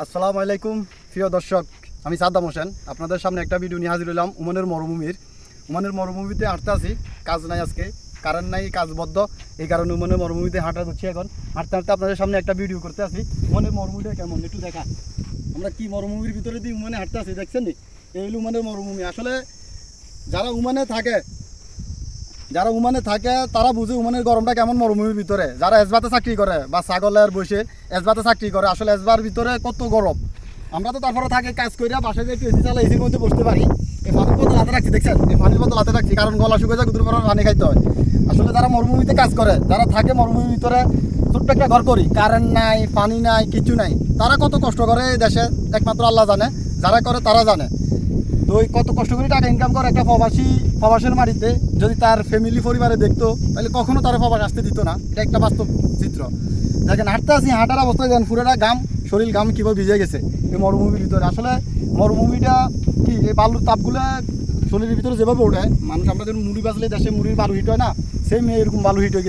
আসসালামু আলাইকুম প্রিয় দর্শক, আমি সাদ্দাম হোসেন আপনাদের সামনে একটা ভিডিও নিয়ে হাজির হলাম। ওমানের মরুভূমিতে হাঁটতে আছি। কাজ নাই, আজকে কারেন্ট নাই, কাজ বদ্ধ। এই কারণে ওমানের মরুভূমিতে হাঁটা হচ্ছে। এখন হাঁটতে হাঁটতে আপনাদের সামনে একটা ভিডিও করতে আছি। ওমানের মরুভূমিটা কেমন একটু দেখা। আমরা কি মরুভূমির ভিতরে দিয়ে ওমানে হাঁটতে আছি, দেখছেন নি? এই হলো ওমানের মরুভূমি। আসলে যারা ওমানে থাকে তারা বুঝে ওমানের গরমটা কেমন মরুভূমির ভিতরে। যারা এসবাতে চাকরি করে বা ছাগলের বসে এসবাতে চাকরি করে, আসলে এসবার ভিতরে কত গরম। আমরা তো তারপরে থাকে কাজ করিয়া বাসায় যে এসি চালা এসির মধ্যে বসতে পারি। এই পানির বোতল হাতে রাখছি, দেখছেন? এই পানির বোতল হাতে রাখছি কারণ গলা শুকিয়ে যায়, গুদুর পর পানি খাইতে হয়। আসলে যারা মরুভূমিতে কাজ করে, যারা থাকে মরুভূমির ভিতরে, ছোট্ট একটা ঘর করি, কারেন্ট নাই, পানি নাই, কিছু নাই, তারা কত কষ্ট করে এই দেশে একমাত্র আল্লাহ জানে। যারা করে তারা জানে। তো ওই কত কষ্ট করে টাকা ইনকাম করে একটা প্রবাসের মাটিতে যদি তার ফ্যামিলি পরিবারে দেখতো, তাহলে কখনো তারা প্রবাস আসতে দিত না। এটা একটা বাস্তব চিত্র। দেখেন হাঁটতে আসি, হাঁটার অবস্থা দেখেন, পুরোটা শরীর ঘাম কীভাবে ভিজে গেছে এই মরুভূমির ভিতরে। আসলে মরুভূমিটা কি, এই বালুর তাপগুলো শরীরের ভিতরে যেভাবে ওঠে, মানুষ আমরা যেমন মুড়ি বাজলে দেশে মুড়ির বালু হিট হয় না, সেম এরকম বালু হিট হয়ে গেছে।